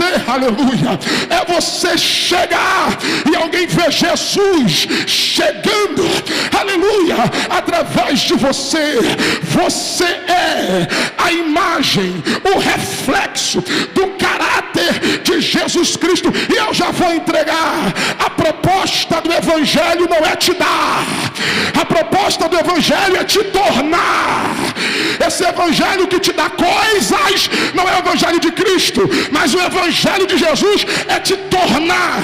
você, aleluia, é você chegar e alguém ver Jesus chegando, aleluia, através de você. Você é a imagem, o reflexo do caráter de Jesus Cristo. E eu já vou entregar: a proposta do evangelho não é te dar, a proposta do evangelho é te tornar. Esse evangelho que te dá coisas não é o evangelho de Cristo, mas o evangelho de Jesus é te tornar,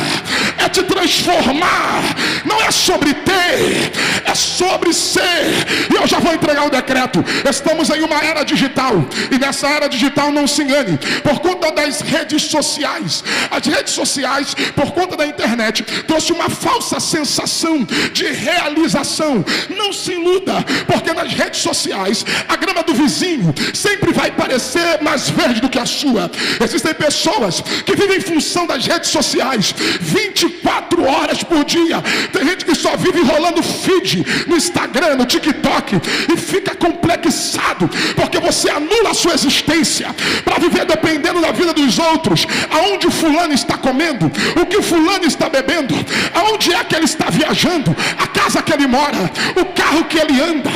é te transformar. Não é sobre ter, é sobre ser. E eu já vou entregar o decreto. Estamos em uma era digital, e nessa era digital, não se engane, por conta das redes sociais, as redes sociais, por conta da internet, trouxe uma falsa sensação de realização. Não se iluda, porque nas redes sociais a grama do vizinho sempre vai parecer mais verde do que a sua. Existem pessoas que vivem em função das redes sociais 24 horas por dia. Tem gente que só vive rolando feed no Instagram, no TikTok, e fica complexado, porque você anula a sua existência para viver dependendo da vida dos outros. Aonde o fulano está comendo, o que o fulano está bebendo, aonde é que ele está viajando, a casa que ele mora, o carro que ele anda.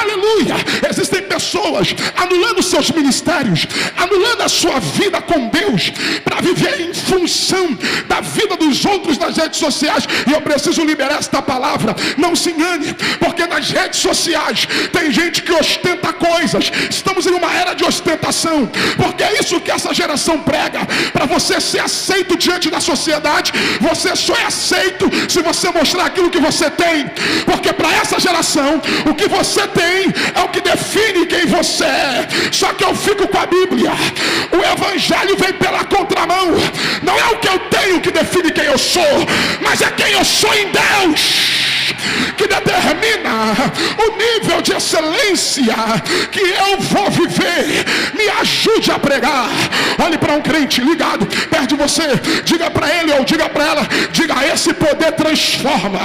Aleluia! Existem pessoas anulando seus ministérios, anulando a sua vida com Deus, para viver em função da vida dos outros nas redes sociais. E eu preciso liberar esta palavra. Não se engane, porque nas redes sociais tem gente que ostenta coisas. Estamos em uma era de ostentação, porque é isso que essa geração prega. Para você ser aceito diante da sociedade, você só é aceito se você mostrar aquilo que você tem, porque para essa geração o que você tem é o que define quem você é. Só que eu fico com a Bíblia: o evangelho vem pela contramão. Não é o que eu tenho que define quem eu sou, mas é quem eu sou em Deus que determina o nível de excelência que eu vou viver. Me ajude a pregar. Olhe para um crente ligado perto de você, diga para ele ou diga para ela, diga: esse poder transforma.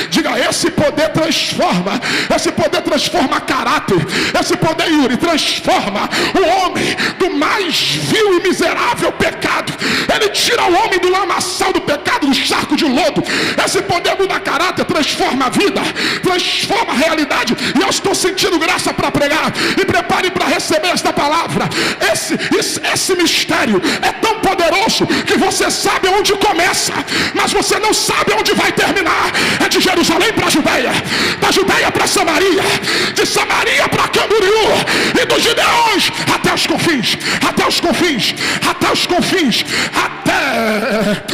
Diga: esse poder transforma. Esse poder transforma caráter. Esse poder, Yuri, transforma o homem do mais vil e miserável pecado. Ele tira o homem do lamaçal do pecado, do charco de lodo. Esse poder muda caráter, transforma a vida, transforma a realidade. E eu estou sentindo graça para pregar. E prepare para receber esta palavra. Esse mistério é tão poderoso que você sabe onde começa, mas você não sabe onde vai terminar. É de Jerusalém para a Judeia, da Judeia para Samaria, de Samaria para Camboriú, e dos Gideões até os confins, até os confins, até os confins, até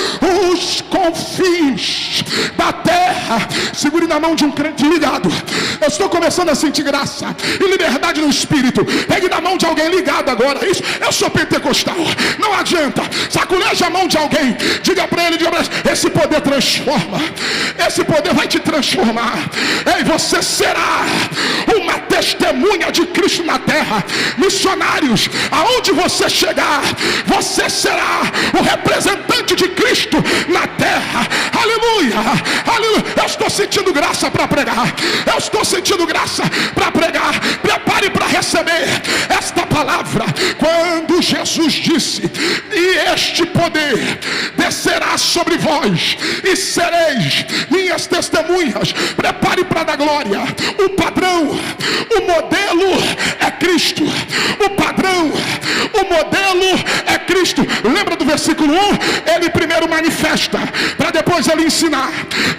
os confins da terra. Segure na mão de um crente ligado. Eu estou começando a sentir graça e liberdade no espírito. Pegue na mão de alguém ligado agora. Isso, eu sou pentecostal. Não adianta. Saculeja a mão de alguém. Diga para ele, esse poder transforma. Esse poder vai te transformar. E você será uma testemunha de Cristo na terra. Missionários, aonde você chegar, você será o representante de Cristo na terra. Aleluia, aleluia. Eu estou sentindo graça para pregar. Eu estou sentindo graça para pregar. Prepare para receber esta palavra. Quando Jesus disse: e este poder descerá sobre vós, e sereis minhas testemunhas. Prepare para dar glória. O padrão, o modelo é Cristo. O padrão, o modelo é Cristo. Lembra do versículo 1? Ele primeiro manifesta, para depois ele ensinar.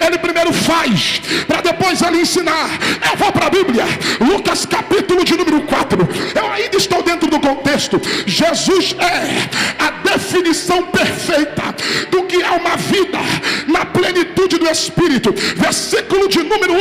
Ele primeiro faz, para depois ele ensinar. Eu vou para a Bíblia, Lucas capítulo de número 4. Eu ainda estou dentro do contexto. Jesus é a definição perfeita do que é uma vida na plenitude do Espírito. Versículo de número 1.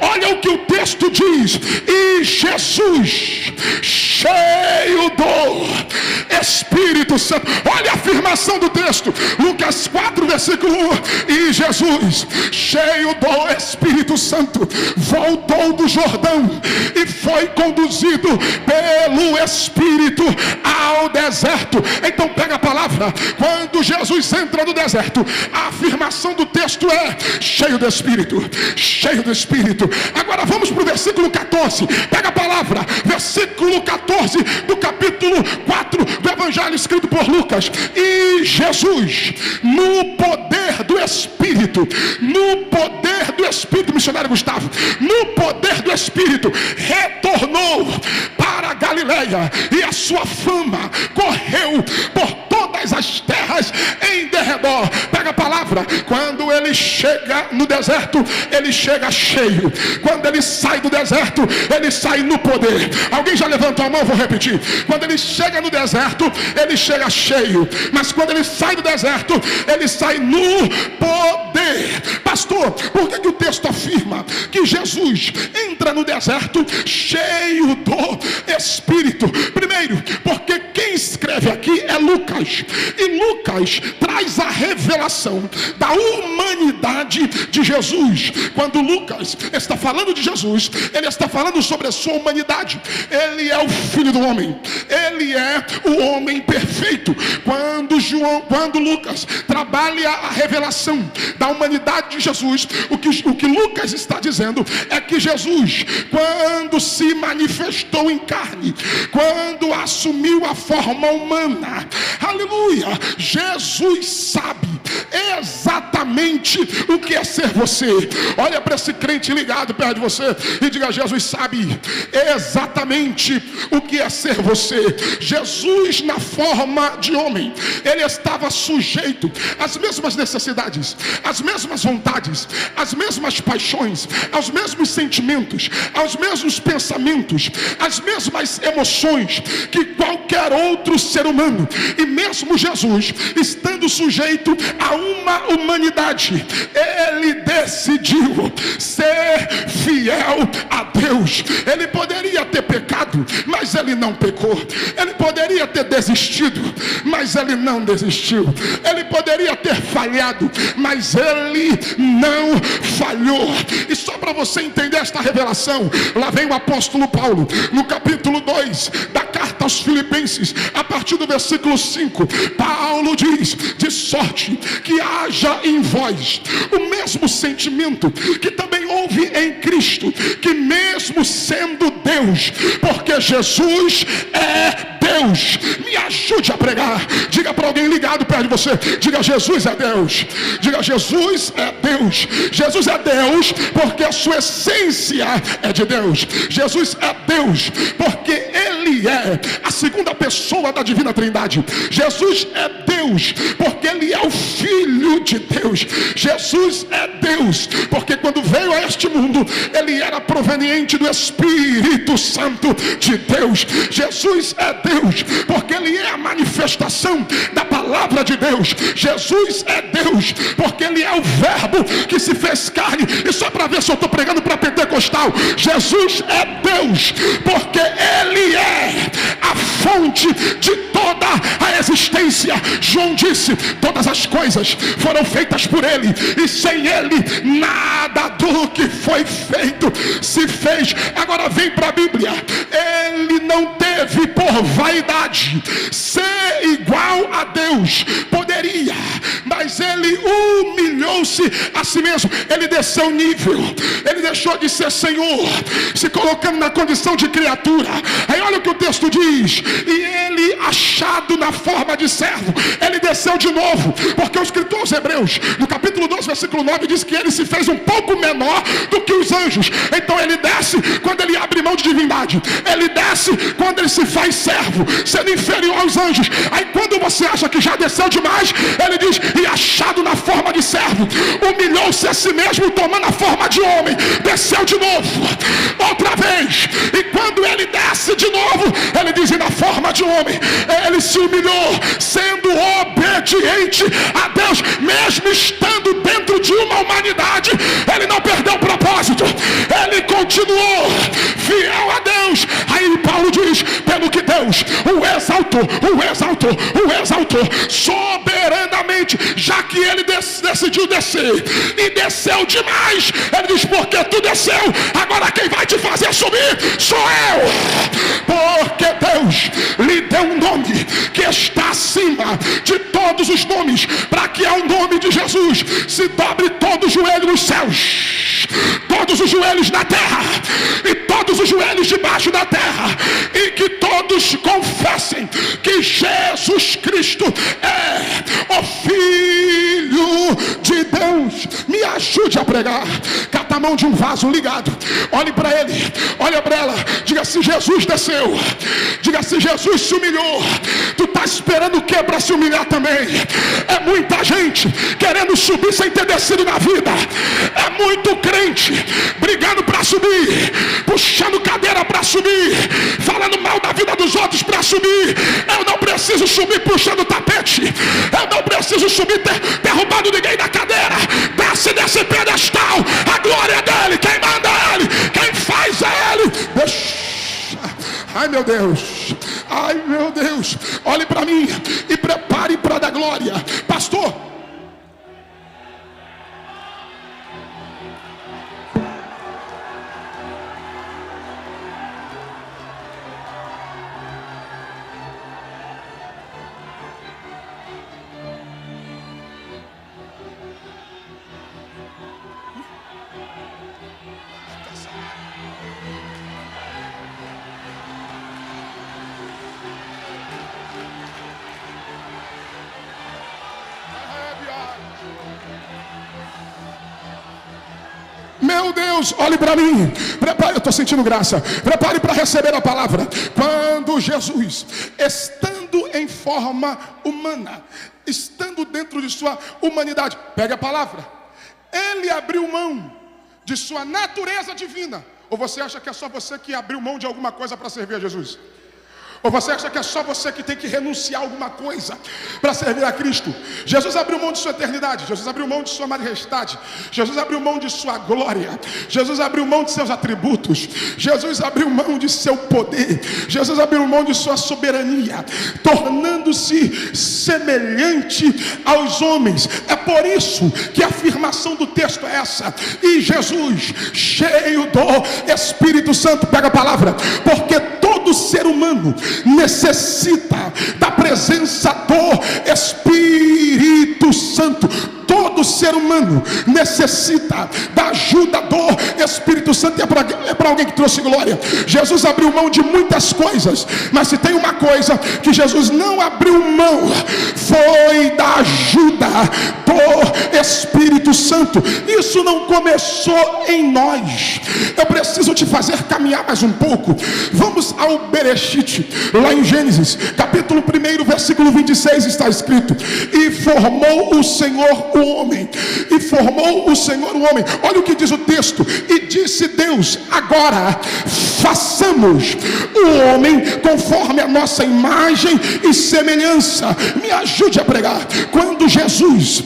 Olha o que o texto diz: e Jesus, cheio do Espírito Santo. Olha a afirmação do texto, Lucas 4, versículo 1. E Jesus, cheio do Espírito Santo, voltou do Jordão e foi conduzido pelo Espírito ao deserto. Então pega a palavra. palavra, quando Jesus entra no deserto, a afirmação do texto é: cheio do Espírito, cheio do Espírito. Agora vamos para o versículo 14, pega a palavra, versículo 14 do capítulo 4 do Evangelho escrito por Lucas. E Jesus, no poder do Espírito, missionário Gustavo, no poder do Espírito, retornou para a Galileia, e a sua fama correu por todas as terras em derredor. Pega a palavra, quando ele chega no deserto, ele chega cheio. Quando ele sai do deserto, ele sai no poder. Alguém já levantou a mão? Vou repetir. Quando ele chega no deserto, ele chega cheio. Mas quando ele sai do deserto, ele sai no poder. Pastor, por que o texto afirma que Jesus entra no deserto cheio do Espírito? Primeiro, porque quem escreve aqui é Lucas, e Lucas traz a revelação da humanidade de Jesus. Quando Lucas está falando de Jesus, ele está falando sobre a sua humanidade. Ele é o Filho do homem, ele é o homem perfeito. Quando Lucas trabalha a revelação da humanidade de Jesus, o que Lucas está dizendo é que Jesus, quando se manifestou em carne, quando assumiu a forma humana, aleluia, Jesus sabe exatamente o que é ser você. Olha para esse crente ligado perto de você e diga: Jesus sabe exatamente o que é ser você. Jesus, na forma de homem, ele estava sujeito às mesmas necessidades, às mesmas vontades, às mesmas paixões, aos mesmos sentimentos, aos mesmos pensamentos, às mesmas emoções que qualquer outro ser humano. E mesmo Jesus, estando sujeito a uma humanidade, ele decidiu ser fiel a Deus. Ele poderia ter pecado, mas ele não pecou. Ele poderia ter desistido, mas ele não desistiu. Ele poderia ter falhado, mas ele não falhou. E só para você entender esta revelação, lá vem o apóstolo Paulo, no capítulo 2 da carta aos Filipenses, a partir do versículo 5, Paulo diz: de sorte que haja em vós o mesmo sentimento que também houve em Cristo, que mesmo sendo Deus, porque Jesus é Deus. Me ajude a pregar. Diga para alguém ligado perto de você, diga: Jesus é Deus. Diga: Jesus é Deus. Jesus é Deus porque a sua essência é de Deus. Jesus é Deus porque ele é a segunda pessoa da divina Trindade. Jesus é Deus porque ele é o Filho de Deus. Jesus é Deus porque quando veio a este mundo, ele era proveniente do Espírito Santo de Deus. Jesus é Deus porque ele é a manifestação da palavra de Deus. Jesus é Deus porque ele é o verbo que se fez carne. E só para ver se eu estou pregando para pentecostal, Jesus é Deus porque ele é a fonte de toda a existência. João disse: todas as coisas foram feitas por ele, e sem ele nada do que foi feito se fez. Agora vem para a Bíblia. Ele não teve por vaidade ser igual a Deus. Poderia, mas ele humilhou-se a si mesmo. Ele desceu nível. Ele deixou de ser Senhor, se colocando na condição de criatura. Aí olha o que o texto diz: e ele, achado na forma de servo, ele desceu de novo, porque o escritor aos Hebreus, no capítulo 12, versículo 9, diz que ele se fez um pouco menor do que os anjos. Então ele desce quando ele abre mão de divindade. Ele desce quando ele se faz servo, sendo inferior aos anjos. Aí quando você acha que já desceu demais, ele diz: e achado na forma de servo, humilhou-se a si mesmo, tomando a forma de homem. Desceu de novo, outra vez. E quando ele desce de novo, ele diz: e na forma de homem, ele se humilhou, sendo obediente a Deus. Mesmo estando dentro de uma humanidade, ele não perdeu o propósito. Ele continuou fiel a Deus. Aí Paulo diz: pelo que Deus o exaltou soberanamente seguinte: já que ele decidiu descer, e desceu demais, ele diz: porque tu desceu, agora quem vai te fazer subir sou eu. Porque Deus lhe deu um nome que está acima de todos os nomes, para que ao nome de Jesus se dobre todo o joelho nos céus, todos os joelhos na terra e todos os joelhos debaixo da terra, e que todos confessem que Jesus Cristo é o Filho de Deus. Me ajude a pregar. Cata a mão de um vaso ligado, olhe para ele, olha para ela, diga: se Jesus desceu, diga: se Jesus se humilhou, tu está esperando o que para se humilhar também? É muita gente querendo subir sem ter descido na vida, é muito crente brigando para subir, puxando cadeira para subir, falando mal da vida dos outros para subir. Eu não preciso subir puxando tapete, eu não preciso subir derrubando ninguém da cadeira. Desce desse pedestal, a glória é dele, quem manda é ele, quem faz é ele. Deixa. Ai meu Deus, ai meu Deus, olhe para mim e prepare para dar glória. Pastor, meu Deus, olhe para mim, prepare, eu estou sentindo graça, prepare para receber a palavra. Quando Jesus, estando em forma humana, estando dentro de sua humanidade, pegue a palavra, ele abriu mão de sua natureza divina. Ou você acha que é só você que abriu mão de alguma coisa para servir a Jesus? Ou você acha que é só você que tem que renunciar a alguma coisa para servir a Cristo? Jesus abriu mão de sua eternidade, Jesus abriu mão de sua majestade, Jesus abriu mão de sua glória, Jesus abriu mão de seus atributos, Jesus abriu mão de seu poder, Jesus abriu mão de sua soberania, tornando-se semelhante aos homens. É por isso que a afirmação do texto é essa: e Jesus, cheio do Espírito Santo, pega a palavra, porque todo ser humano necessita da presença do Espírito Santo. Todo ser humano necessita da ajuda do Espírito Santo. E é para alguém que trouxe glória. Jesus abriu mão de muitas coisas, mas se tem uma coisa que Jesus não abriu mão, foi da ajuda do Espírito Santo. Isso não começou em nós. Eu preciso te fazer caminhar mais um pouco. Vamos ao Bereshit, lá em Gênesis capítulo 1, versículo 26, está escrito: e formou o Senhor o homem, e formou o Senhor o homem. Olha o que diz o texto: e disse Deus, agora façamos o homem conforme a nossa imagem e semelhança. Me ajude a pregar. Quando Jesus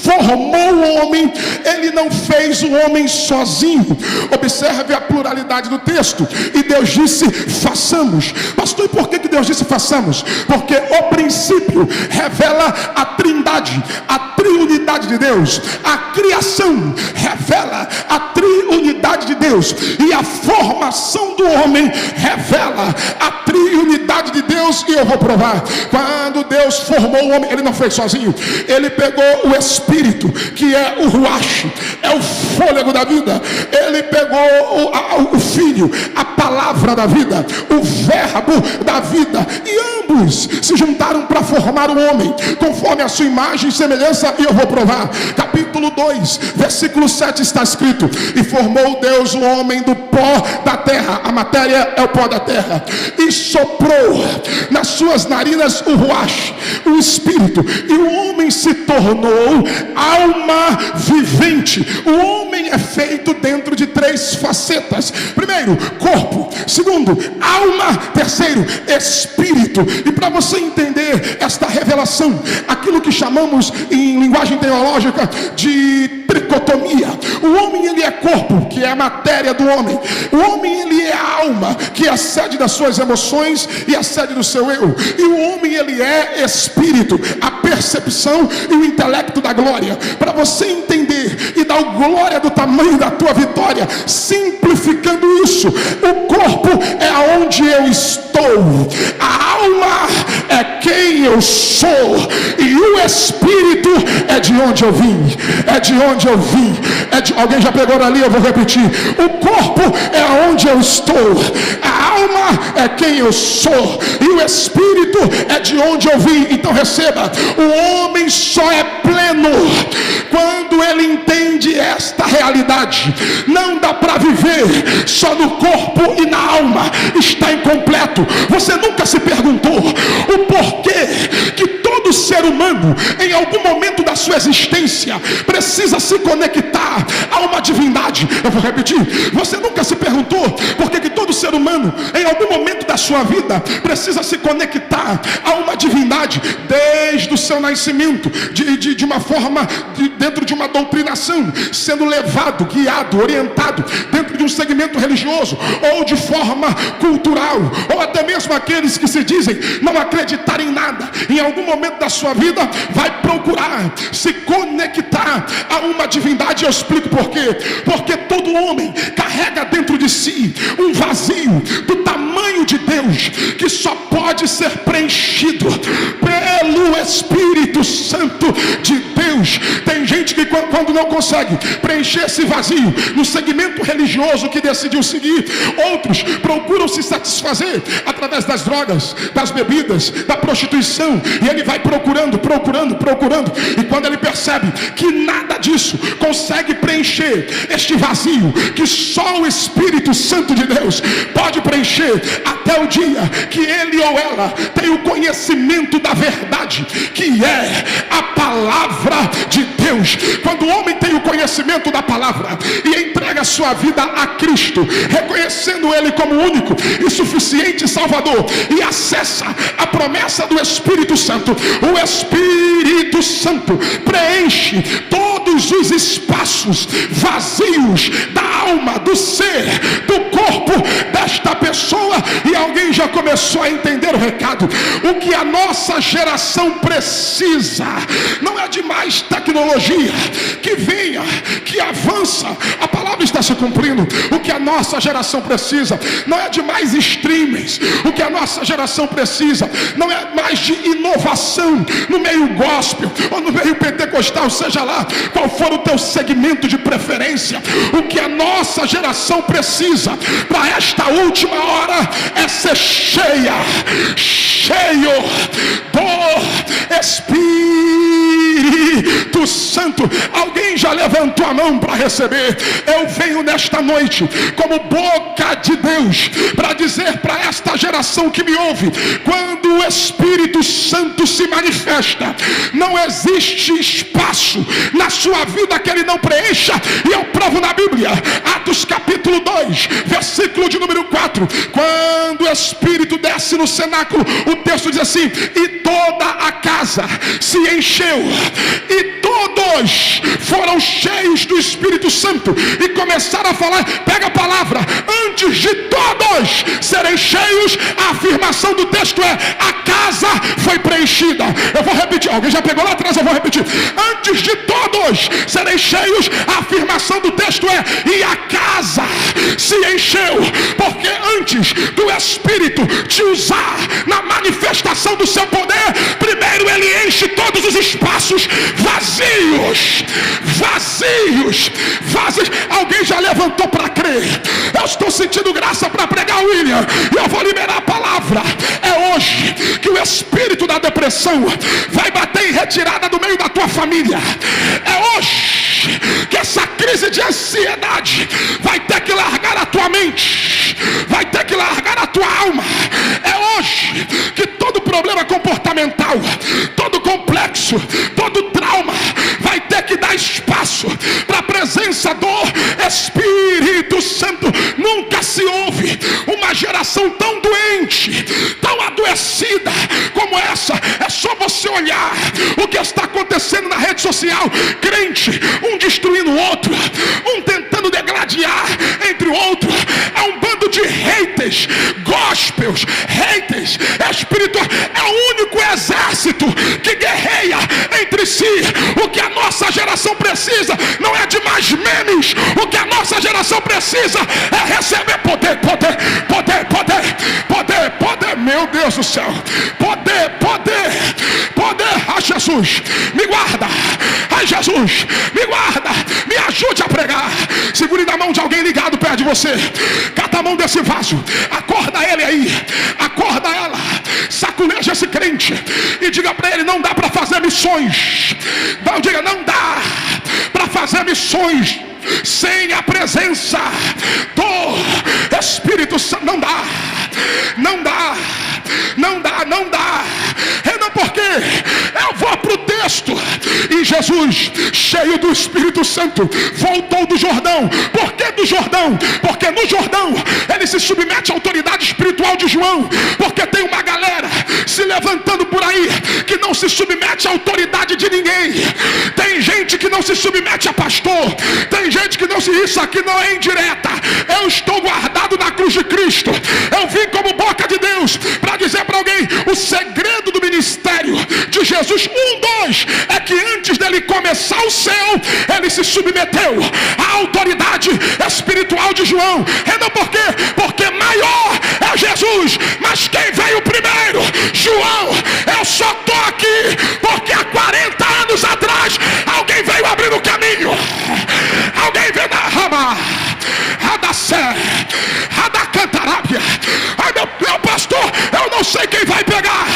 formou o homem, ele não fez o homem sozinho. Observe a pluralidade do texto. E Deus disse façamos. Pastor, e por que Deus disse façamos? Porque o princípio revela a trindade, a triunidade de Deus. A criação revela a triunidade de Deus, e a formação do homem revela a triunidade de Deus. E eu vou provar. Quando Deus formou o homem, ele não fez sozinho. Ele pegou o Espírito, que é o Ruach, é o fôlego da vida. Ele pegou o Filho, a palavra da vida, o verbo da vida, e ambos se juntaram para formar o homem conforme a sua imagem e semelhança. E eu vou provar. Capítulo 2, versículo 7 está escrito: e formou Deus o homem do pó da terra. A matéria é o pó da terra. E soprou nas suas narinas o Ruach, o Espírito, e o homem se tornou alma vivente. O homem é feito dentro de 3 facetas: primeiro, corpo; segundo, alma; terceiro, espírito. E para você entender esta revelação, aquilo que chamamos em linguagem teológica de dicotomia. O homem, ele é corpo, que é a matéria do homem. O homem, ele é a alma, que é a sede das suas emoções e a sede do seu eu. E o homem, ele é espírito, a percepção e o intelecto da glória. Para você entender e dar glória do tamanho da tua vitória, simplificando isso, o corpo é aonde eu estou, a alma é quem eu sou, e o espírito é de onde eu vim. É de onde eu vim. Alguém já pegou ali? Eu vou repetir. O corpo é aonde eu estou, a alma é quem eu sou, e o espírito é de onde eu vim. Então receba: o homem só é pleno quando ele entende esta realidade. Não dá para viver só no corpo e na alma, está incompleto. Você nunca se perguntou o porquê que todo ser humano, em algum momento da sua existência, precisa se conectar a uma divindade? Eu vou repetir. Você nunca se perguntou por que todo ser humano, em algum momento da sua vida, precisa se conectar a uma divindade desde o seu nascimento, de uma forma, dentro de uma doutrinação, sendo levado, guiado, orientado dentro de um segmento religioso, ou de forma cultural, ou até mesmo aqueles que se dizem não acreditar em nada, em algum momento da sua vida vai procurar se conectar a uma divindade. Eu explico por quê. Porque todo homem carrega dentro de si um vazio do tamanho de Deus, que só pode ser preenchido pelo Espírito Santo de Deus. Tem gente que quando não consegue preencher esse vazio no segmento religioso que decidiu seguir, outros procuram se satisfazer através das drogas, das bebidas, da prostituição, e ele vai procurando, e quando ele percebe que nada disso consegue preencher este vazio que só o Espírito Santo de Deus pode preencher, até o dia que ele ou ela tem o conhecimento da verdade, que é a palavra de Deus. Quando o homem tem o conhecimento da palavra e entrega a sua vida a Cristo, reconhecendo ele como único e suficiente Salvador, e acessa a promessa do Espírito Santo, o Espírito Santo preenche todos os espaços vazios da alma, do ser, do corpo desta pessoa. E alguém já começou a entender o recado. O que a nossa geração precisa não é de mais tecnologia que venha, que avança. A palavra está se cumprindo. O que a nossa geração precisa não é de mais streamings. O que a nossa geração precisa não é mais de inovação no meio gospel ou no meio pentecostal, seja lá qual for o teu segmento de preferência. O que a nossa geração precisa para esta última hora é ser cheio do Espírito Santo. Alguém já levantou a mão para receber? Eu venho nesta noite como boca de Deus para dizer para esta geração que me ouve: quando o Espírito Santo se manifesta, não existe espaço na sua vida que ele não preencha. E eu provo na Bíblia, Atos capítulo 2, versículo de número 4. Quando o Espírito desce no cenáculo, o texto diz assim: e toda a casa se encheu, e todos foram cheios do Espírito Santo e começaram a falar. Pega a palavra: antes de todos serem cheios, a afirmação do texto é: a casa foi preenchida. Eu vou repetir. Alguém já pegou lá atrás? Eu vou repetir. Antes de todos serem cheios, a afirmação do texto é: e a casa se encheu. Porque antes do Espírito te usar na manifestação do seu poder, primeiro ele enche todos os espaços vazios. Alguém já levantou para crer? Eu estou sentindo graça para pregar, William, e eu vou liberar a palavra. É hoje que o espírito da depressão vai bater em retirada do meio da tua família. É hoje que essa crise de ansiedade vai ter que largar a tua mente, vai ter que largar a tua alma. É hoje que todo problema comportamental, todo complexo, todo trauma vai ter que dar espaço para a presença do Espírito Santo. Nunca se ouve uma geração tão doente, tão adoecida como essa. É só você olhar o que está acontecendo acontecendo na rede social. Crente, um destruindo o outro, um tentando degladiar entre o outro. É um bando de haters, gospels, haters, espiritual. É o único exército que guerreia entre si. O que a nossa geração precisa não é de mais memes. O que a nossa geração precisa é receber poder, poder, poder, poder, poder, poder. Meu Deus do céu, poder, poder, poder. Ai, Jesus, me guarda. Ai, Jesus, me guarda. Me ajude a pregar. Segure na mão de alguém ligado perto de você. Cata a mão desse vaso. Acorda ele aí. Acorda ela. Saculeja esse crente e diga para ele: não dá para fazer missões. Não, diga: não dá para fazer missões sem a presença do Espírito Santo. Não dá, não dá, não dá, não dá. Não, porque eu vou para o texto. E Jesus, cheio do Espírito Santo, voltou do Jordão. Por que do Jordão? Porque no Jordão ele se submete à autoridade espiritual de João. Porque tem uma galera se levantando por aí que não se submete à autoridade de ninguém. Tem gente que não se submete a pastor. Tem gente que não se... Isso aqui não é indireta. Eu estou guardado na cruz de Cristo. Eu vim como boca de Deus para dizer para alguém: o segredo do ministério de Jesus, 2, é que antes dele começar o céu, ele se submeteu à autoridade espiritual de João. Não, por quê? Porque maior é Jesus, mas quem veio primeiro? João. Eu só estou aqui porque há 40 anos atrás alguém veio abrir o caminho. Alguém veio na rama Radacé, Radacantarábia. Ai, meu pastor, eu não sei quem vai pegar.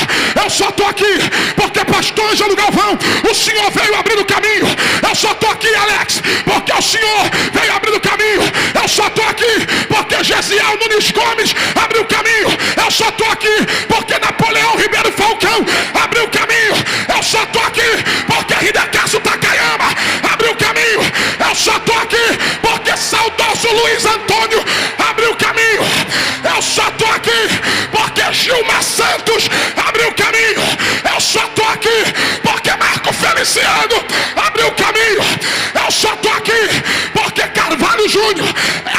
Eu só estou aqui porque pastor Ângelo Galvão, o senhor veio abrir o caminho. Eu só estou aqui, Alex, porque o senhor veio abrir o caminho. Eu só estou aqui porque Gesiel Nunes Gomes abriu o caminho. Eu só estou aqui porque Napoleão Ribeiro Falcão abriu o caminho. Eu só estou aqui porque Hidecasso Takayama abriu o caminho. Eu só estou aqui porque saudoso Luiz Antônio abriu o caminho. Eu só estou aqui porque Gilmar Santos abriu o caminho. Eu só estou aqui porque Marco Feliciano abriu o caminho. Eu só estou aqui porque Carvalho Júnior,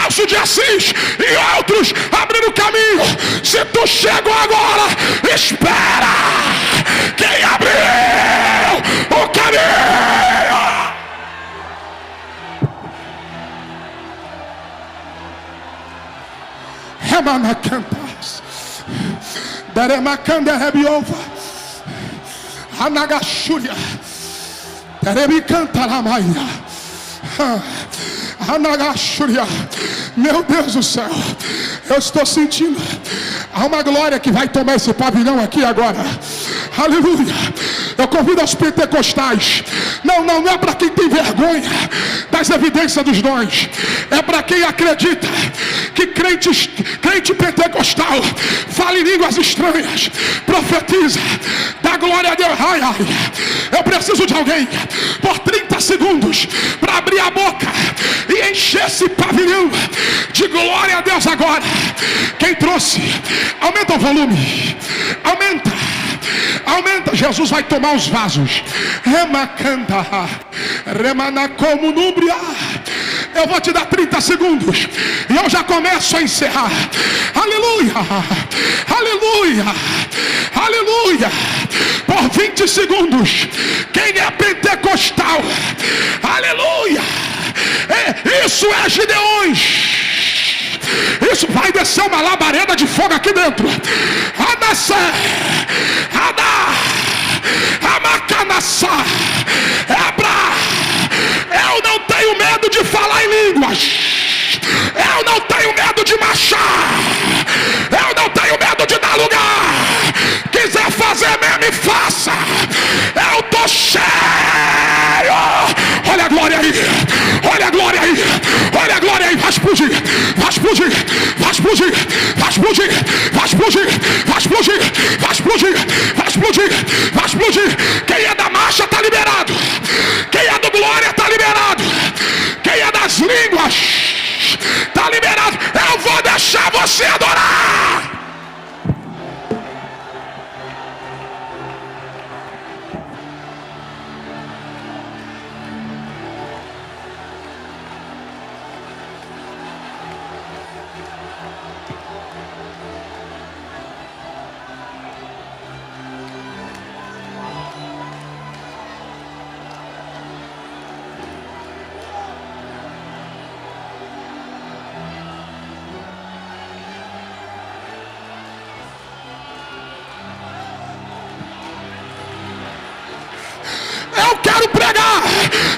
Elcio de Assis e outros abriram o caminho. Se tu chegou agora, espera quem abriu o caminho. Remanacantas, Deremacanda Rebiova, Anagaxúria, Deremicantaramaia, Anagaxúria. Meu Deus do céu, eu estou sentindo. Há uma glória que vai tomar esse pavilhão aqui agora. Aleluia. Eu convido aos pentecostais. Não é para quem tem vergonha das evidências dos dons. É para quem acredita que crente pentecostal fala em línguas estranhas, profetiza, dá glória a Deus. Ai, eu preciso de alguém por 30 segundos para abrir a boca e encher esse pavilhão de glória a Deus agora. Quem trouxe? Aumenta o volume. Aumenta. Jesus vai tomar os vasos. Remacanda, remanacomunúbria. Eu vou te dar 30 segundos e eu já começo a encerrar. Aleluia, aleluia, aleluia. Por 20 segundos. Quem é pentecostal? Aleluia. Isso é Gideões. Isso vai descer uma labareda de fogo aqui dentro. Anassé, Adá, Amacanassá. Eu não tenho medo de falar em línguas. Eu não tenho medo de marchar. Eu não tenho medo de dar lugar. Quiser fazer meme, faça. Eu tô cheio. Olha a glória aí. Olha a glória aí. Olha a glória aí. Vai explodir. Vai explodir. Vai explodir. Vai explodir. Vai explodir. Vai explodir. Vai explodir. Vai explodir. Vai explodir. Quem é da marcha está liberado. Quem é do glória está liberado. Quem é das línguas está liberado. Eu vou deixar você adorar. quero pregar,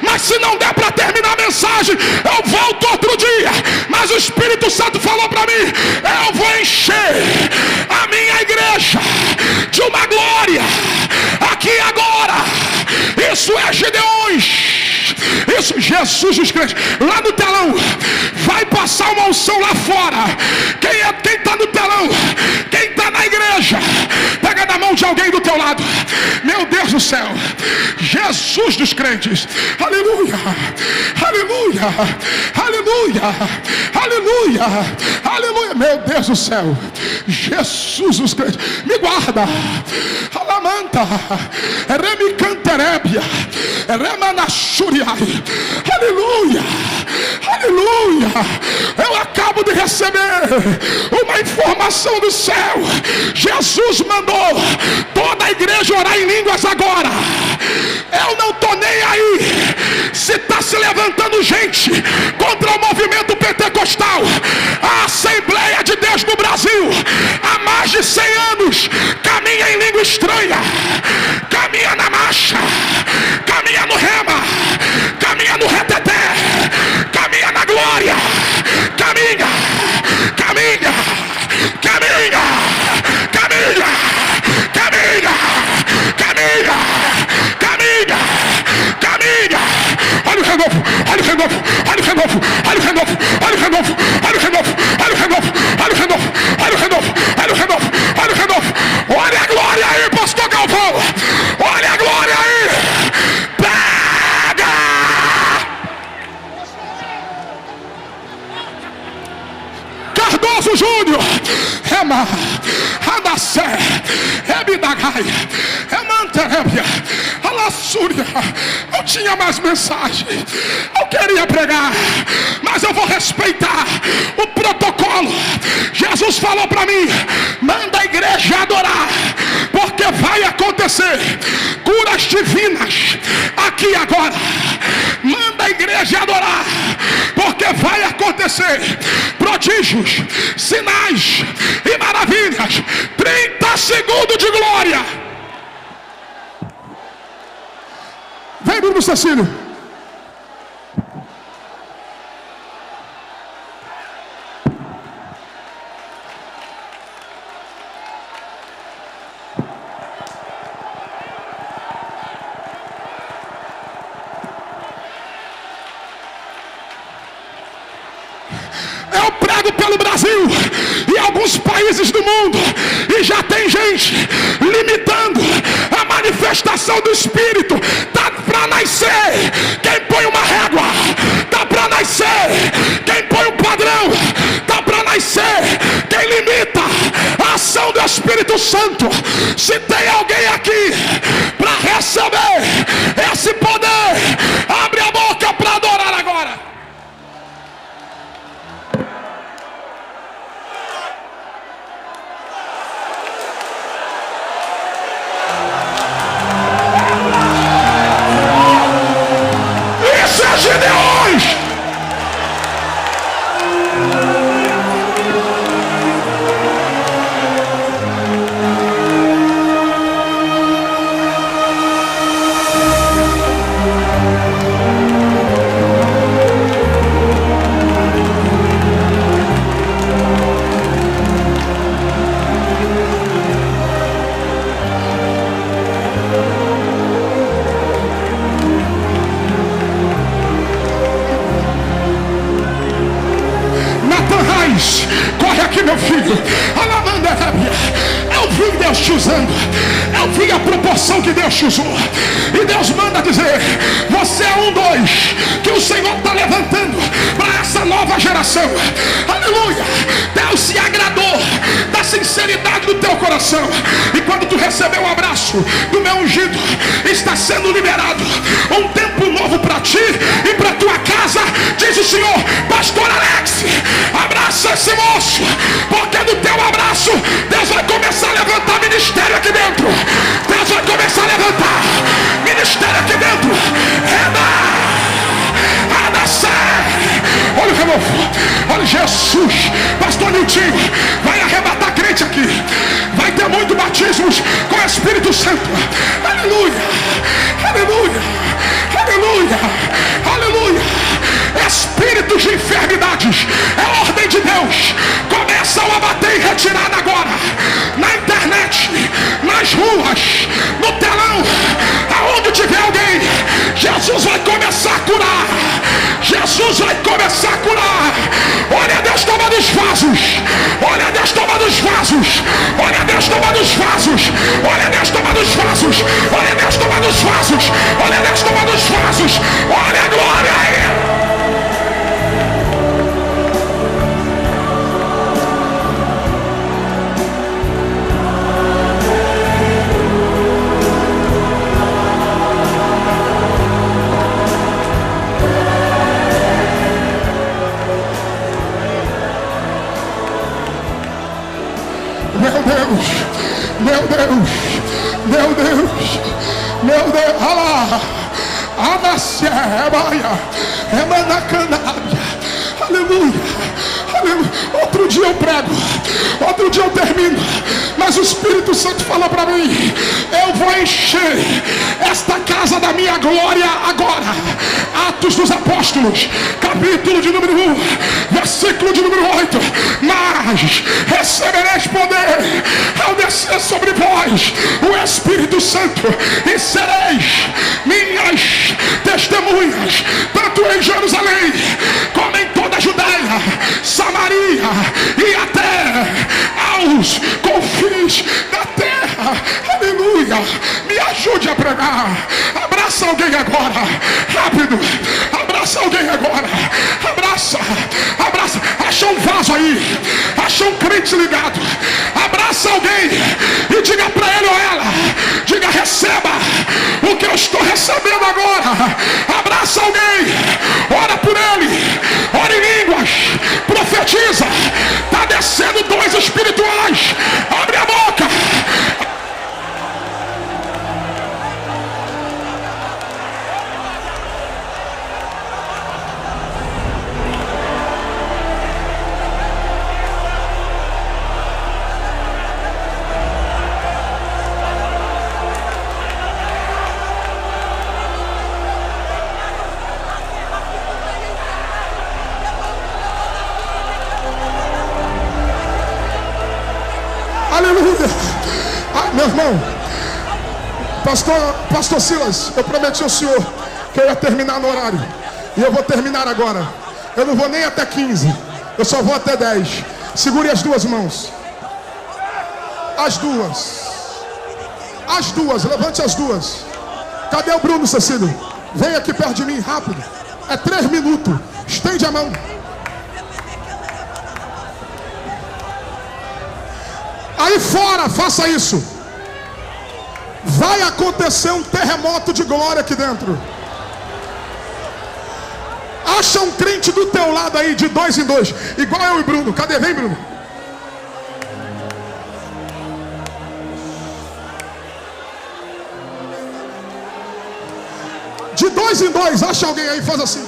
mas se não der para terminar a mensagem, eu volto outro dia. Mas o Espírito Santo falou para mim: eu vou encher a minha igreja de uma glória aqui e agora. Isso é Gideões. Isso, Jesus dos crentes. Lá no telão vai passar uma unção lá fora. Quem está no telão, quem está na igreja, pega na mão de alguém do teu lado. Meu Deus do céu, Jesus dos crentes. Aleluia, aleluia, aleluia, aleluia, aleluia. Meu Deus do céu, Jesus dos crentes. Me guarda. Alamanta, remicanterébia, remanachuriai. Aleluia, aleluia. Eu acabo de receber uma informação do céu. Jesus mandou toda a igreja orar em línguas agora. Eu não estou nem aí se está se levantando gente contra o movimento pentecostal. A Assembleia de Deus no Brasil há mais de 100 anos caminha em língua estranha, caminha na marcha, caminha no rema, caminha no reteté, caminha na glória, caminha, caminha, caminha, caminha, caminha, caminha, caminha, caminha. Olha o renovo, olha o renovo, olha o renovo, olha o renovo, olha o renovo, olha o renovo, olha o renovo, olha o renovo, olha o renovo, olha o renovo, olha o renovo. Olha a glória aí, pastor Galvão, olha a glória aí. Pega! Cardoso Júnior, Rema, Radacé, Rebidagai, Remanterébia, Alassúria. Eu tinha mais mensagem, eu queria pregar, mas eu vou respeitar o protocolo. Jesus falou para mim: manda a igreja adorar, porque vai acontecer curas divinas aqui e agora. Manda a igreja adorar, porque vai acontecer prodígios, sinais e maravilhas. 30 segundos de glória. Vem, Bruno Cecílio. Eu prego pelo Brasil e alguns países do mundo, e já tem gente limitando a manifestação do Espírito. Tá para nascer quem põe uma régua, tá para nascer quem põe um padrão, tá para nascer quem limita a ação do Espírito Santo. Se tem alguém aqui para receber esse poder, abre a boca para adorar agora. Gideões! Corre aqui, meu filho. Eu vi Deus te usando, eu vi a proporção que Deus te usou, e Deus manda dizer: você é dois que o Senhor está levantando para essa nova geração. Aleluia. Deus se agradou da sinceridade do teu coração, e quando tu recebeu o abraço do meu ungido, está sendo liberado um tempo novo para ti e para tua casa, diz o Senhor. Pastor Alex, abraça esse moço, porque no teu abraço Deus vai começar a levantar ministério aqui dentro. Deus vai começar a levantar ministério aqui dentro. Olha o renovo, olha Jesus. Pastor Niltinho vai arrebatar crente noite aqui vai ter muito batismos com o Espírito Santo. Aleluia, aleluia, aleluia, aleluia. Espíritos de enfermidades, é a ordem de Deus, começam a bater em retirada agora, na internet, nas ruas, no telão, aonde tiver alguém, Jesus vai começar a curar, Jesus vai começar a curar. Olha Deus tomando os vasos, olha Deus tomando os vasos, olha Deus tomando os vasos, olha Deus tomando os vasos, olha Deus tomando os vasos, olha Deus tomando os vasos, olha a glória aí. Meu Deus, meu Deus, meu Deus, alá, amacia, aleluia, aleluia. Outro dia eu prego, outro dia eu termino, mas o Espírito Santo falou para mim: eu vou encher esta casa da minha glória agora. Atos dos Apóstolos, capítulo de número 1, versículo de número 8. Mas recebereis poder ao descer sobre vós o Espírito Santo, e sereis minhas testemunhas, tanto em Jerusalém como em toda a Judeia, Samaria e até aos confins da terra. Aleluia. Me ajude a pregar. Abraça alguém agora, rápido. Abraça alguém agora. Abraça, abraça. Acha um vaso aí, acha um crente ligado. Abraça alguém e diga para ele ou ela, diga: receba o que eu estou recebendo agora. Abraça alguém, ora por ele, ora em línguas, profetiza. Está descendo dons espirituais. Abre a boca. Aleluia. Meu irmão, pastor Silas, eu prometi ao senhor que eu ia terminar no horário, e eu vou terminar agora. Eu não vou nem até 15, eu só vou até 10. Segure as duas mãos, as duas, levante as duas. Cadê o Bruno, Cecílio? Vem aqui perto de mim, rápido. É 3 minutos, estende a mão. Aí fora, faça isso. Vai acontecer um terremoto de glória aqui dentro. Acha um crente do teu lado aí, de 2 em 2, igual eu e Bruno. Cadê? Vem, Bruno. De 2 em 2, acha alguém aí, faz assim.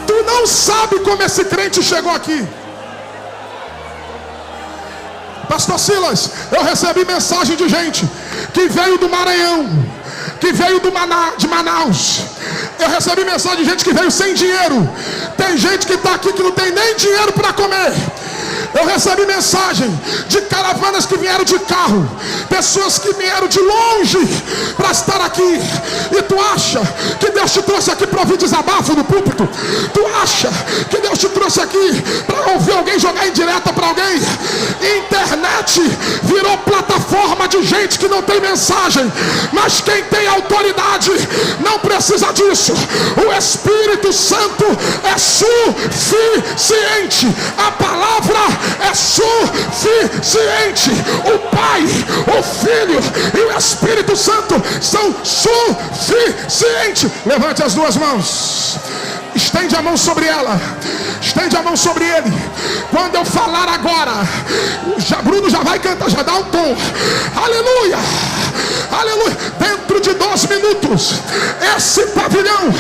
Tu não sabe como esse crente chegou aqui. Pastor Silas, eu recebi mensagem de gente que veio do Maranhão, que veio de Manaus. Eu recebi mensagem de gente que veio sem dinheiro. Tem gente que está aqui que não tem nem dinheiro para comer. Eu recebi mensagem de caravanas que vieram de carro, pessoas que vieram de longe para estar aqui. E tu acha que Deus te trouxe aqui para ouvir desabafo no púlpito? Tu acha que Deus te trouxe aqui para ouvir alguém jogar indireta para alguém? Internet virou plataforma de gente que não tem mensagem, mas quem tem autoridade não precisa disso. O Espírito Santo é suficiente. A palavra é suficiente. O Pai, o Filho e o Espírito Santo são suficientes. Levante as duas mãos, estende a mão sobre ela, estende a mão sobre ele. Quando eu falar agora, Bruno já vai cantar, já dá um tom. Aleluia, aleluia. Dentro de 2 minutos esse pavilhão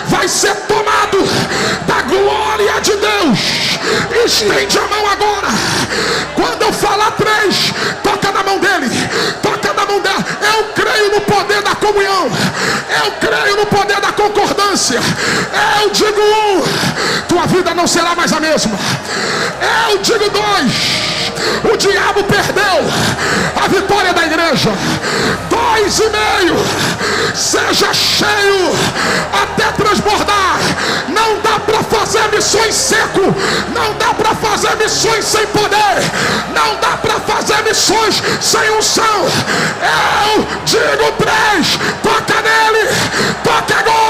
vai ser tomado da glória de Deus. Estende a mão agora. Quando eu falar 3, toca na mão dele, toca na mão dela. Eu creio no poder da comunhão, eu creio no poder da concordância. Eu digo 1, tua vida não será mais a mesma. Eu digo 2, o diabo perdeu a vitória da igreja. 2,5, seja cheio até transbordar. Não dá para fazer missões seco, não dá para fazer missões sem poder, não dá para fazer missões sem unção. Eu digo 3, toca nele, toca agora.